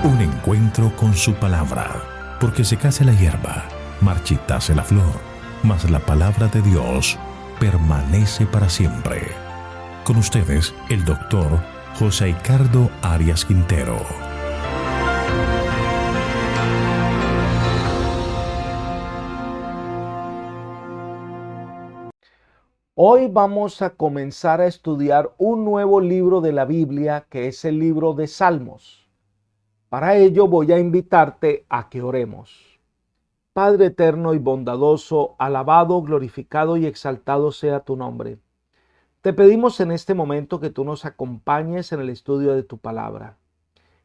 Un encuentro con su palabra, porque secase la hierba, marchitase la flor, mas la palabra de Dios permanece para siempre. Con ustedes, el doctor José Ricardo Arias Quintero. Hoy vamos a comenzar a estudiar un nuevo libro de la Biblia, que es el libro de Salmos. Para ello voy a invitarte a que oremos. Padre eterno y bondadoso, alabado, glorificado y exaltado sea tu nombre. Te pedimos en este momento que tú nos acompañes en el estudio de tu palabra,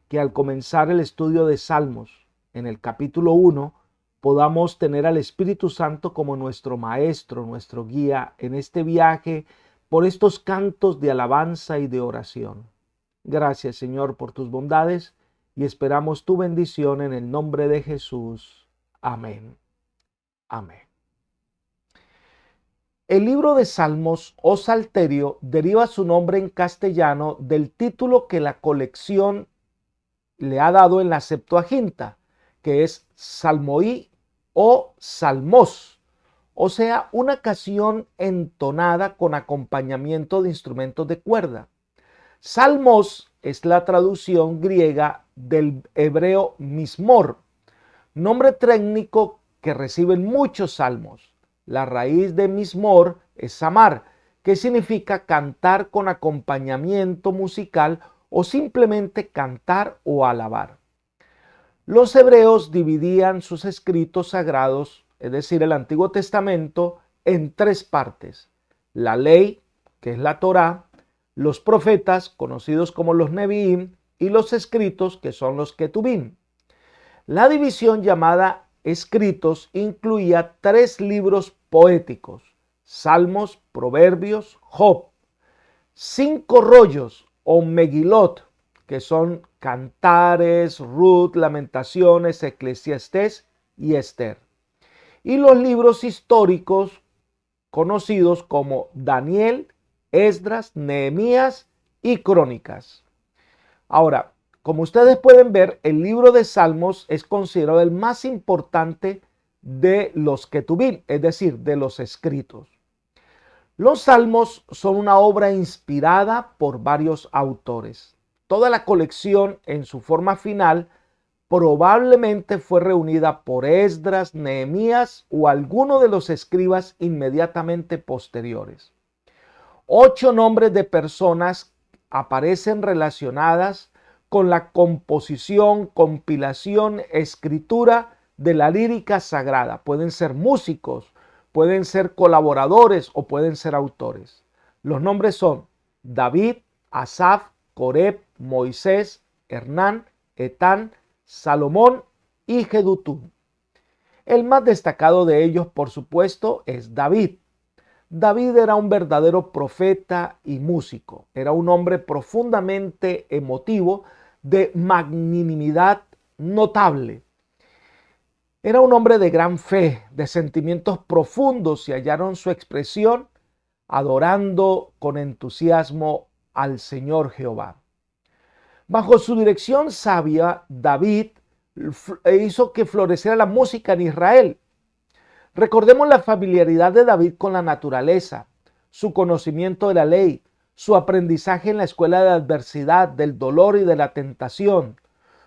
que al comenzar el estudio de Salmos, en el capítulo 1, podamos tener al Espíritu Santo como nuestro maestro, nuestro guía en este viaje por estos cantos de alabanza y de oración. Gracias, Señor, por tus bondades y esperamos tu bendición en el nombre de Jesús. Amén. Amén. El libro de Salmos o Salterio deriva su nombre en castellano del título que la colección le ha dado en la Septuaginta, que es Salmoí o Salmos, o sea, una canción entonada con acompañamiento de instrumentos de cuerda. Salmos es la traducción griega del hebreo mismor, nombre técnico que reciben muchos salmos. La raíz de mismor es samar, que significa cantar con acompañamiento musical o simplemente cantar o alabar. Los hebreos dividían sus escritos sagrados, es decir, el Antiguo Testamento, en tres partes: la ley, que es la Torá, los profetas, conocidos como los Neviim, y los escritos, que son los Ketubim. La división llamada escritos incluía 3 libros poéticos: Salmos, Proverbios, Job; 5 rollos o Megilot, que son Cantares, Ruth, Lamentaciones, Eclesiastés y Esther; y los libros históricos conocidos como Daniel, Esdras, Nehemías y Crónicas. Ahora, como ustedes pueden ver, el libro de Salmos es considerado el más importante de los Ketubim, es decir, de los escritos. Los Salmos son una obra inspirada por varios autores. Toda la colección en su forma final probablemente fue reunida por Esdras, Nehemías o alguno de los escribas inmediatamente posteriores. 8 nombres de personas aparecen relacionadas con la composición, compilación, escritura de la lírica sagrada. Pueden ser músicos, pueden ser colaboradores o pueden ser autores. Los nombres son David, Asaf, Coreb, Moisés, Hernán, Etán, Salomón y Jedutún. El más destacado de ellos, por supuesto, es David. David era un verdadero profeta y músico. Era un hombre profundamente emotivo, de magnanimidad notable. Era un hombre de gran fe, de sentimientos profundos, y hallaron su expresión adorando con entusiasmo al Señor Jehová. Bajo su dirección sabia, David hizo que floreciera la música en Israel. Recordemos la familiaridad de David con la naturaleza, su conocimiento de la ley, su aprendizaje en la escuela de adversidad, del dolor y de la tentación,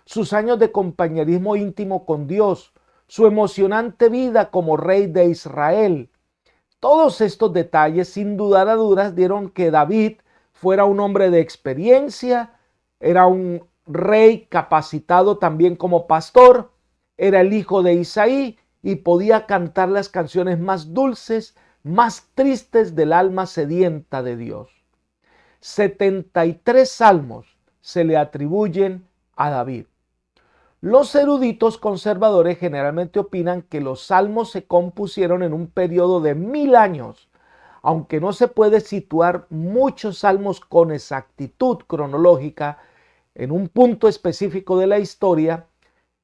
sus años de compañerismo íntimo con Dios, su emocionante vida como rey de Israel. Todos estos detalles, sin dudar a dudas, dieron que David fuera un hombre de experiencia, era un rey capacitado también como pastor, era el hijo de Isaí y podía cantar las canciones más dulces, más tristes del alma sedienta de Dios. 73 salmos se le atribuyen a David. Los eruditos conservadores generalmente opinan que los salmos se compusieron en un periodo de 1000 años. Aunque no se puede situar muchos salmos con exactitud cronológica en un punto específico de la historia,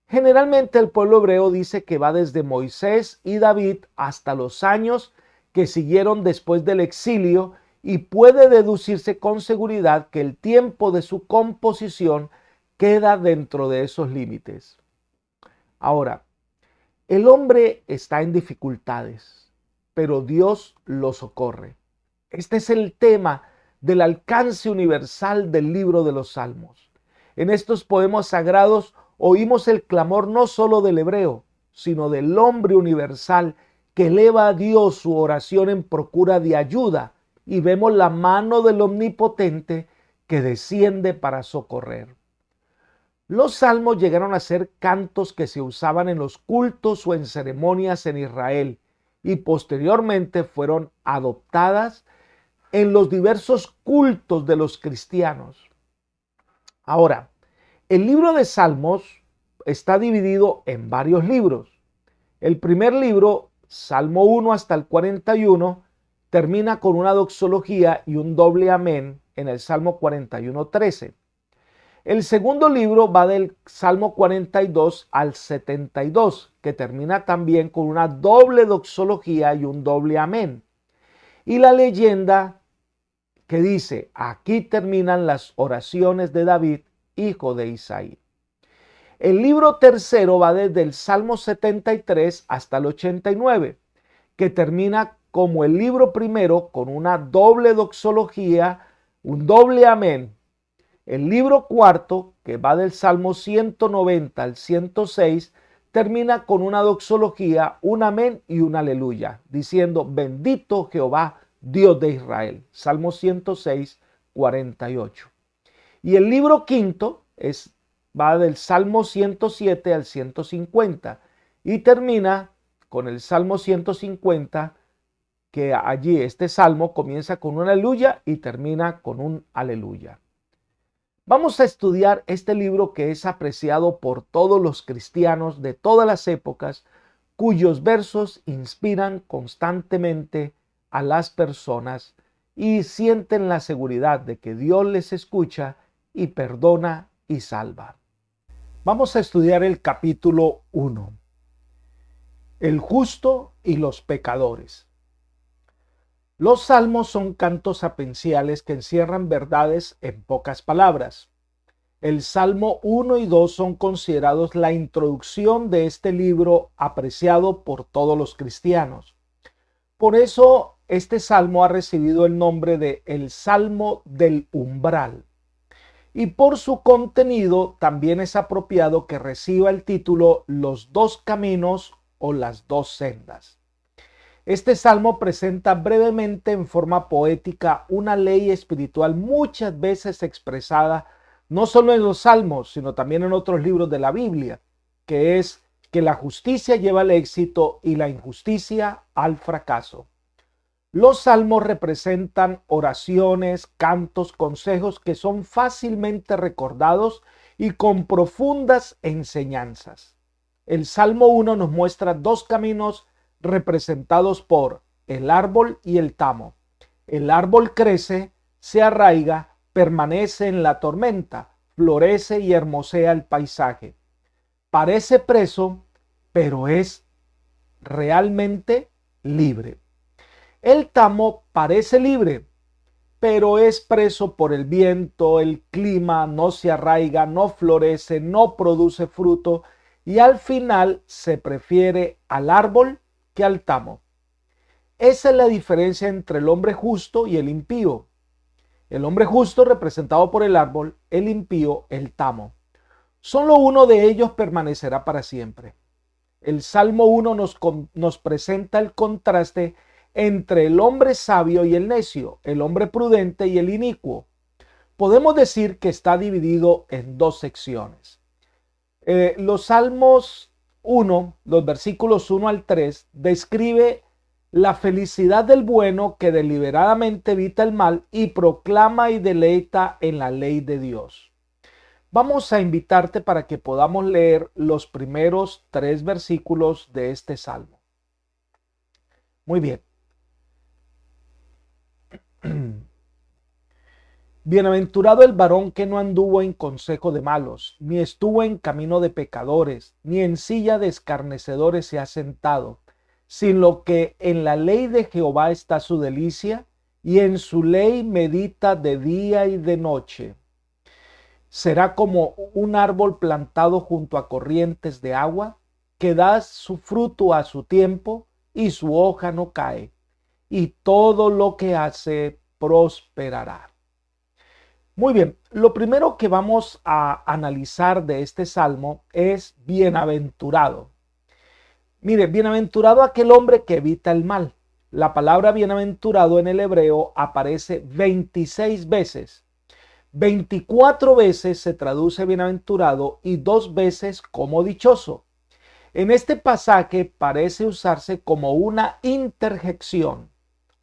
generalmente el pueblo hebreo dice que va desde Moisés y David hasta los años que siguieron después del exilio, y puede deducirse con seguridad que el tiempo de su composición queda dentro de esos límites. Ahora, el hombre está en dificultades, pero Dios lo socorre. Este es el tema del alcance universal del libro de los Salmos. En estos poemas sagrados oímos el clamor no solo del hebreo, sino del hombre universal que eleva a Dios su oración en procura de ayuda, y vemos la mano del Omnipotente que desciende para socorrer. Los salmos llegaron a ser cantos que se usaban en los cultos o en ceremonias en Israel y posteriormente fueron adoptadas en los diversos cultos de los cristianos. Ahora, el libro de Salmos está dividido en varios libros. El primer libro, Salmo 1 hasta el 41, termina con una doxología y un doble amén en el Salmo 41:13. El segundo libro va del Salmo 42 al 72, que termina también con una doble doxología y un doble amén. Y la leyenda que dice, aquí terminan las oraciones de David, hijo de Isaí. El libro tercero va desde el Salmo 73 hasta el 89, que termina como el libro primero con una doble doxología, un doble amén. El libro cuarto, que va del Salmo 190 al 106, termina con una doxología, un amén y un aleluya, diciendo, bendito Jehová, Dios de Israel. Salmo 106, 48. Y el libro quinto va del Salmo 107 al 150 y termina con el Salmo 150, que allí este salmo comienza con un aleluya y termina con un aleluya. Vamos a estudiar este libro que es apreciado por todos los cristianos de todas las épocas, cuyos versos inspiran constantemente a las personas y sienten la seguridad de que Dios les escucha y perdona y salva. Vamos a estudiar el capítulo 1. El justo y los pecadores. Los salmos son cantos sapenciales que encierran verdades en pocas palabras. El Salmo 1 y 2 son considerados la introducción de este libro apreciado por todos los cristianos. Por eso este salmo ha recibido el nombre de el Salmo del Umbral. Y por su contenido también es apropiado que reciba el título Los dos caminos o las dos sendas. Este salmo presenta brevemente en forma poética una ley espiritual muchas veces expresada no solo en los salmos, sino también en otros libros de la Biblia, que es que la justicia lleva al éxito y la injusticia al fracaso. Los salmos representan oraciones, cantos, consejos que son fácilmente recordados y con profundas enseñanzas. El Salmo 1 nos muestra dos caminos representados por el árbol y el tamo. El árbol crece, se arraiga, permanece en la tormenta, florece y hermosea el paisaje. Parece preso, pero es realmente libre. El tamo parece libre, pero es preso por el viento, el clima, no se arraiga, no florece, no produce fruto y al final se prefiere al árbol que al tamo. Esa es la diferencia entre el hombre justo y el impío. El hombre justo representado por el árbol, el impío el tamo. Solo uno de ellos permanecerá para siempre. El Salmo 1 nos presenta el contraste entre el hombre sabio y el necio, el hombre prudente y el inicuo. Podemos decir que está dividido en dos secciones. Los Salmos 1, los versículos 1 al 3, describe la felicidad del bueno que deliberadamente evita el mal y proclama y deleita en la ley de Dios. Vamos a invitarte para que podamos leer los primeros 3 versículos de este salmo. Muy bien. Bienaventurado el varón que no anduvo en consejo de malos, ni estuvo en camino de pecadores, ni en silla de escarnecedores se ha sentado, sino que en la ley de Jehová está su delicia, y en su ley medita de día y de noche. Será como un árbol plantado junto a corrientes de agua, que da su fruto a su tiempo y su hoja no cae, y todo lo que hace prosperará. Muy bien, lo primero que vamos a analizar de este salmo es bienaventurado. Mire, bienaventurado aquel hombre que evita el mal. La palabra bienaventurado en el hebreo aparece 26 veces. 24 veces se traduce bienaventurado y 2 veces como dichoso. En este pasaje parece usarse como una interjección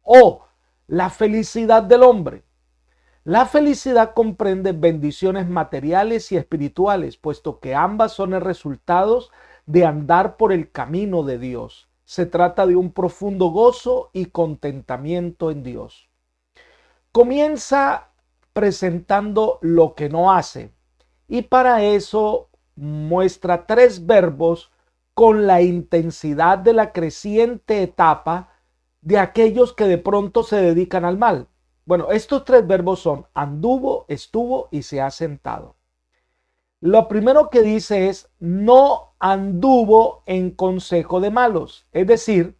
o la felicidad del hombre. La felicidad comprende bendiciones materiales y espirituales, puesto que ambas son el resultado de andar por el camino de Dios. Se trata de un profundo gozo y contentamiento en Dios. Comienza presentando lo que no hace y para eso muestra 3 verbos con la intensidad de la creciente etapa de aquellos que de pronto se dedican al mal. Bueno, estos 3 verbos son anduvo, estuvo y se ha sentado. Lo primero que dice es no anduvo en consejo de malos, es decir,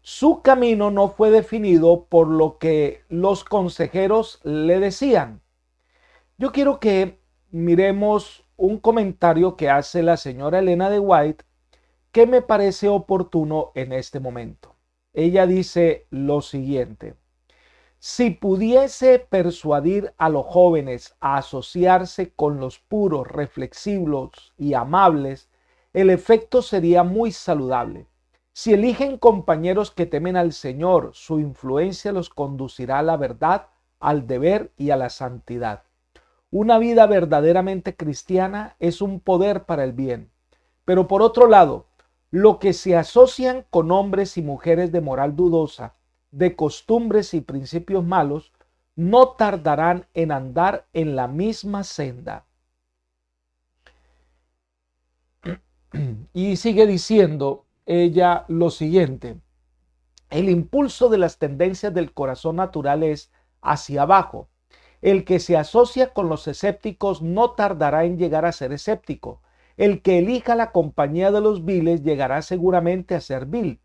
su camino no fue definido por lo que los consejeros le decían. Yo quiero que miremos un comentario que hace la señora Elena de White que me parece oportuno en este momento. Ella dice lo siguiente: si pudiese persuadir a los jóvenes a asociarse con los puros, reflexivos y amables, el efecto sería muy saludable. Si eligen compañeros que temen al Señor, su influencia los conducirá a la verdad, al deber y a la santidad. Una vida verdaderamente cristiana es un poder para el bien. Pero por otro lado, los que se asocian con hombres y mujeres de moral dudosa, de costumbres y principios malos, no tardarán en andar en la misma senda. Y sigue diciendo ella lo siguiente: el impulso de las tendencias del corazón natural es hacia abajo. El que se asocia con los escépticos no tardará en llegar a ser escéptico. El que elija la compañía de los viles llegará seguramente a ser vil.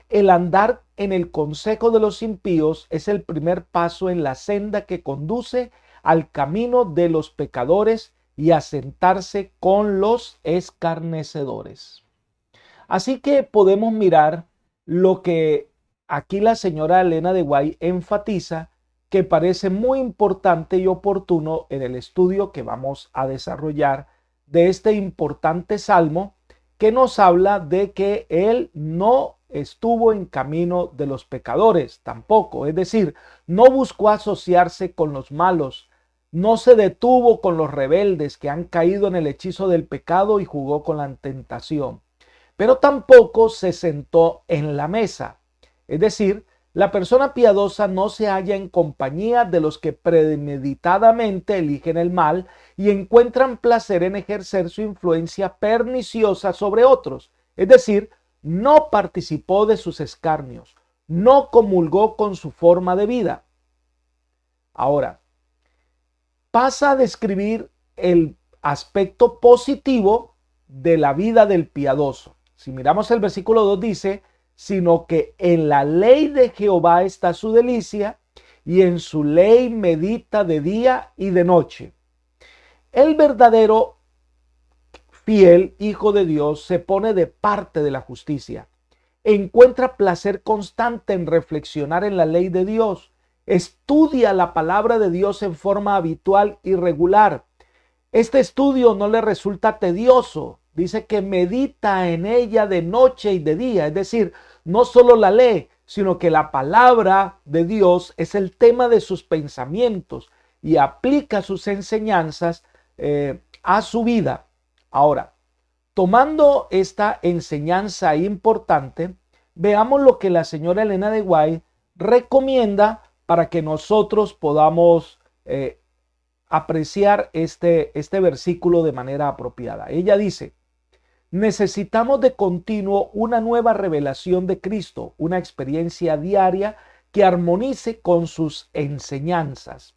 El andar en el consejo de los impíos es el primer paso en la senda que conduce al camino de los pecadores y a sentarse con los escarnecedores. Así que podemos mirar lo que aquí la señora Elena de White enfatiza, que parece muy importante y oportuno en el estudio que vamos a desarrollar de este importante salmo, que nos habla de que él no estuvo en camino de los pecadores tampoco, es decir, no buscó asociarse con los malos, no se detuvo con los rebeldes que han caído en el hechizo del pecado y jugó con la tentación, pero tampoco se sentó en la mesa, es decir, la persona piadosa no se halla en compañía de los que premeditadamente eligen el mal y encuentran placer en ejercer su influencia perniciosa sobre otros. Es decir, no participó de sus escarnios, no comulgó con su forma de vida. Ahora, pasa a describir el aspecto positivo de la vida del piadoso. Si miramos el versículo 2 dice: sino que en la ley de Jehová está su delicia, y en su ley medita de día y de noche. El verdadero fiel hijo de Dios se pone de parte de la justicia, encuentra placer constante en reflexionar en la ley de Dios, estudia la palabra de Dios en forma habitual y regular. Este estudio no le resulta tedioso. Dice que medita en ella de noche y de día, es decir, no solo la lee, sino que la palabra de Dios es el tema de sus pensamientos y aplica sus enseñanzas a su vida. Ahora, tomando esta enseñanza importante, veamos lo que la señora Elena de White recomienda para que nosotros podamos apreciar este versículo de manera apropiada. Ella dice: necesitamos de continuo una nueva revelación de Cristo, una experiencia diaria que armonice con sus enseñanzas.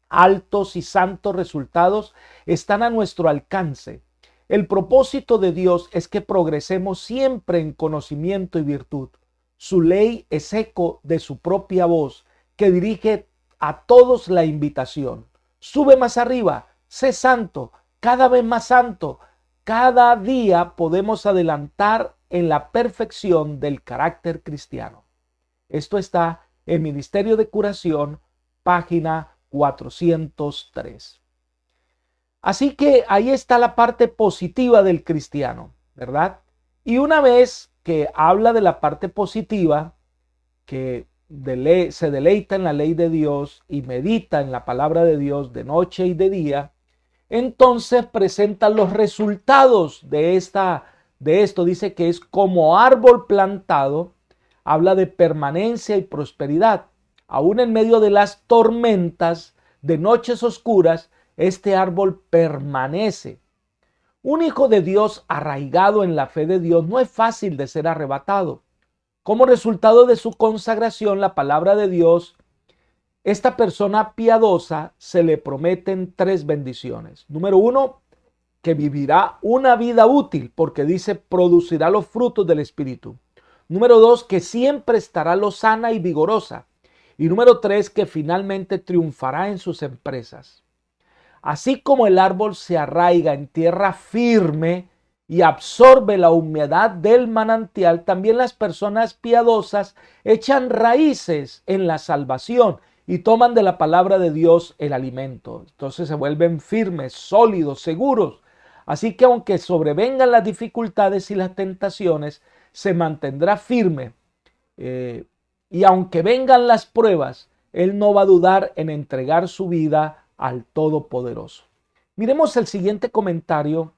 altos y santos resultados están a nuestro alcance. El propósito de Dios es que progresemos siempre en conocimiento y virtud. Su ley es eco de su propia voz, que dirige a todos la invitación. Sube más arriba, sé santo, cada vez más santo. Cada día podemos adelantar en la perfección del carácter cristiano. Esto está en Ministerio de Curación, página 403. Así que ahí está la parte positiva del cristiano, ¿verdad? Y una vez que habla de la parte positiva, que se deleita en la ley de Dios y medita en la palabra de Dios de noche y de día, entonces presenta los resultados de esto. Dice que es como árbol plantado, habla de permanencia y prosperidad. Aún en medio de las tormentas, de noches oscuras, este árbol permanece. Un hijo de Dios arraigado en la fe de Dios no es fácil de ser arrebatado. Como resultado de su consagración, la palabra de Dios, esta persona piadosa se le prometen 3 bendiciones. Número 1, que vivirá una vida útil, porque dice producirá los frutos del Espíritu. Número 2, que siempre estará lozana y vigorosa. Y número 3, que finalmente triunfará en sus empresas. Así como el árbol se arraiga en tierra firme y absorbe la humedad del manantial, también las personas piadosas echan raíces en la salvación y toman de la palabra de Dios el alimento. Entonces se vuelven firmes, sólidos, seguros. Así que aunque sobrevengan las dificultades y las tentaciones, se mantendrá firme. Y aunque vengan las pruebas, él no va a dudar en entregar su vida al Todopoderoso. Miremos el siguiente comentario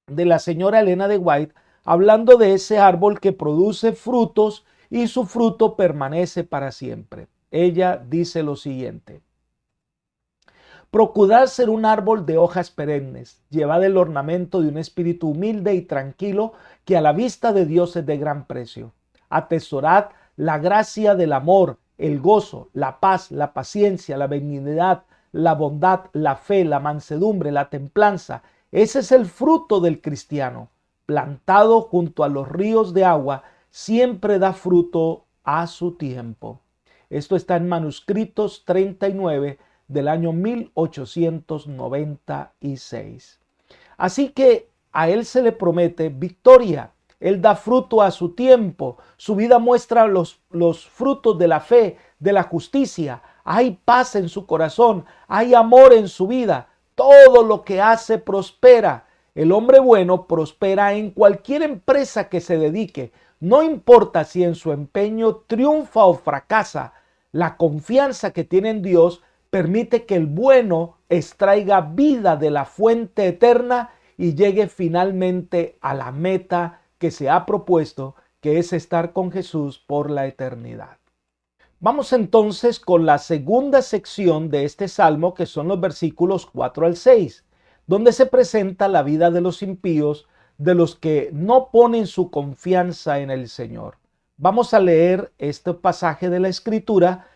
de la señora Elena de White, hablando de ese árbol que produce frutos y su fruto permanece para siempre. Ella dice lo siguiente: procurad ser un árbol de hojas perennes, llevad el ornamento de un espíritu humilde y tranquilo que a la vista de Dios es de gran precio. Atesorad la gracia del amor, el gozo, la paz, la paciencia, la benignidad, la bondad, la fe, la mansedumbre, la templanza. Ese es el fruto del cristiano. Plantado junto a los ríos de agua, siempre da fruto a su tiempo. Esto está en Manuscritos 39 del año 1896. Así que a él se le promete victoria. Él da fruto a su tiempo. Su vida muestra los frutos de la fe, de la justicia. Hay paz en su corazón. Hay amor en su vida. Todo lo que hace prospera. El hombre bueno prospera en cualquier empresa que se dedique. No importa si en su empeño triunfa o fracasa. La confianza que tiene en Dios permite que el bueno extraiga vida de la fuente eterna y llegue finalmente a la meta que se ha propuesto, que es estar con Jesús por la eternidad. Vamos entonces con la segunda sección de este salmo, que son los versículos 4 al 6, donde se presenta la vida de los impíos, de los que no ponen su confianza en el Señor. Vamos a leer este pasaje de la Escritura,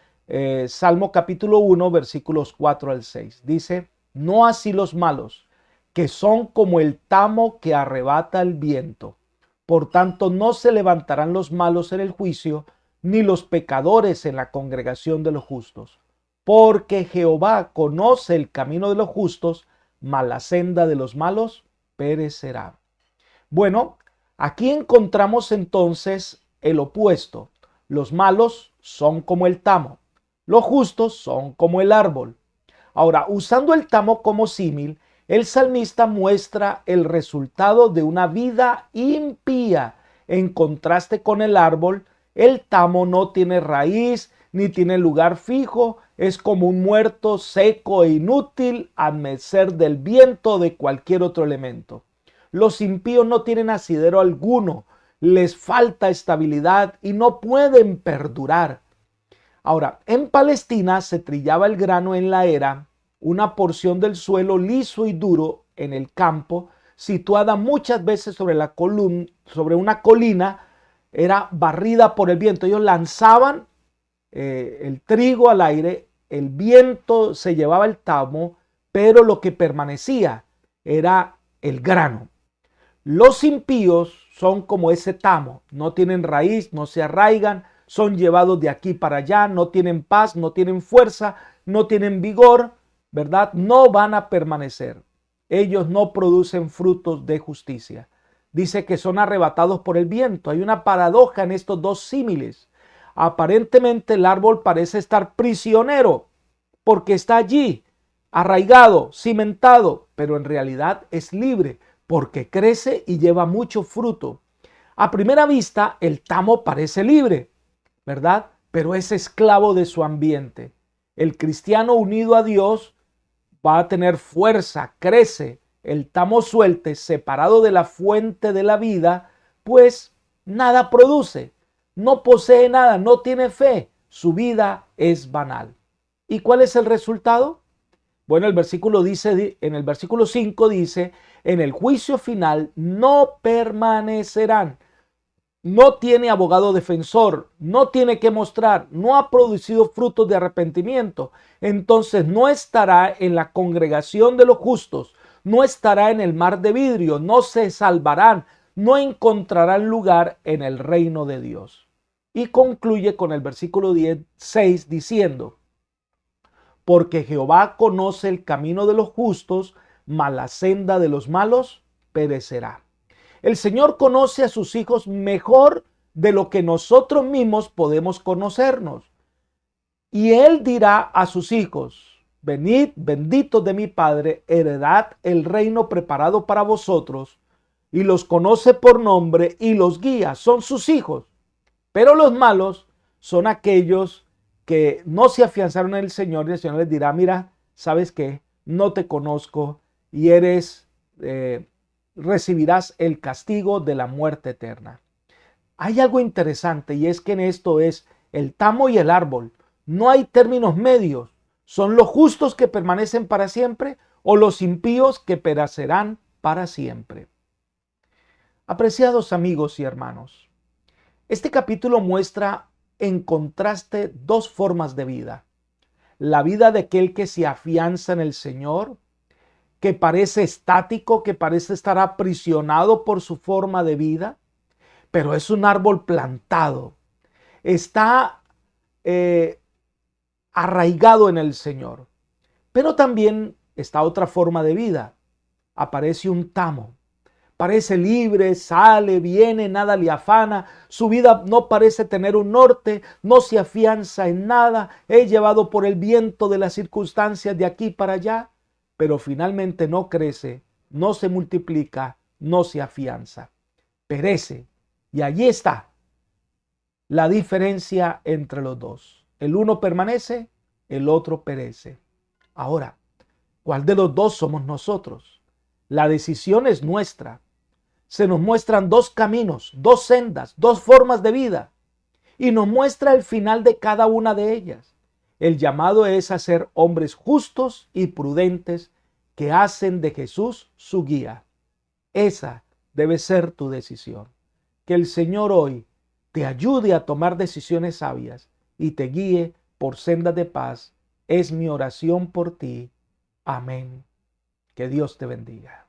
Salmo capítulo 1, versículos 4 al 6. Dice: no así los malos, que son como el tamo que arrebata el viento. Por tanto, no se levantarán los malos en el juicio, ni los pecadores en la congregación de los justos. Porque Jehová conoce el camino de los justos, mas la senda de los malos perecerá. Bueno, aquí encontramos entonces el opuesto. Los malos son como el tamo, los justos son como el árbol. Ahora, usando el tamo como símil, el salmista muestra el resultado de una vida impía. En contraste con el árbol, el tamo no tiene raíz ni tiene lugar fijo, es como un muerto seco e inútil a merced del viento o de cualquier otro elemento. Los impíos no tienen asidero alguno, les falta estabilidad y no pueden perdurar. Ahora, en Palestina se trillaba el grano en la era, una porción del suelo liso y duro en el campo, situada muchas veces sobre una colina, era barrida por el viento. Ellos lanzaban el trigo al aire el viento se llevaba el tamo, pero lo que permanecía era el grano. Los impíos son como ese tamo, no tienen raíz, no se arraigan, son llevados de aquí para allá, no tienen paz, no tienen fuerza, no tienen vigor, ¿verdad? No van a permanecer. Ellos no producen frutos de justicia. Dice que son arrebatados por el viento. Hay una paradoja en estos dos símiles. Aparentemente el árbol parece estar prisionero porque está allí, arraigado, cimentado, pero en realidad es libre porque crece y lleva mucho fruto. A primera vista, el tamo parece libre, ¿verdad? Pero es esclavo de su ambiente. El cristiano unido a Dios va a tener fuerza, crece. El tamo suelte, separado de la fuente de la vida, pues nada produce, no posee nada, no tiene fe, su vida es banal. ¿Y cuál es el resultado? Bueno, el versículo dice, en el versículo 5 dice, en el juicio final no permanecerán. No tiene abogado defensor, no tiene que mostrar, no ha producido frutos de arrepentimiento. Entonces no estará en la congregación de los justos, no estará en el mar de vidrio, no se salvarán, no encontrarán lugar en el reino de Dios. Y concluye con el versículo 16 diciendo, porque Jehová conoce el camino de los justos, mas la senda de los malos perecerá. El Señor conoce a sus hijos mejor de lo que nosotros mismos podemos conocernos. Y Él dirá a sus hijos, venid, benditos de mi Padre, heredad el reino preparado para vosotros, y los conoce por nombre y los guía, son sus hijos. Pero los malos son aquellos que no se afianzaron en el Señor, y el Señor les dirá, mira, ¿sabes qué? No te conozco y recibirás el castigo de la muerte eterna. Hay algo interesante y es que en esto es el tamo y el árbol. No hay términos medios. ¿Son los justos que permanecen para siempre o los impíos que perecerán para siempre? Apreciados amigos y hermanos, este capítulo muestra en contraste dos formas de vida. La vida de aquel que se afianza en el Señor, que parece estático, que parece estar aprisionado por su forma de vida, pero es un árbol plantado. Está arraigado en el Señor. Pero también está otra forma de vida. Aparece un tamo. Parece libre, sale, viene, nada le afana. Su vida no parece tener un norte, no se afianza en nada. Es llevado por el viento de las circunstancias de aquí para allá, pero finalmente no crece, no se multiplica, no se afianza. Perece. Y allí está la diferencia entre los dos. El uno permanece, el otro perece. Ahora, ¿cuál de los dos somos nosotros? La decisión es nuestra. Se nos muestran dos caminos, dos sendas, dos formas de vida. Y nos muestra el final de cada una de ellas. El llamado es a ser hombres justos y prudentes que hacen de Jesús su guía. Esa debe ser tu decisión. Que el Señor hoy te ayude a tomar decisiones sabias y te guíe por sendas de paz. Es mi oración por ti. Amén. Que Dios te bendiga.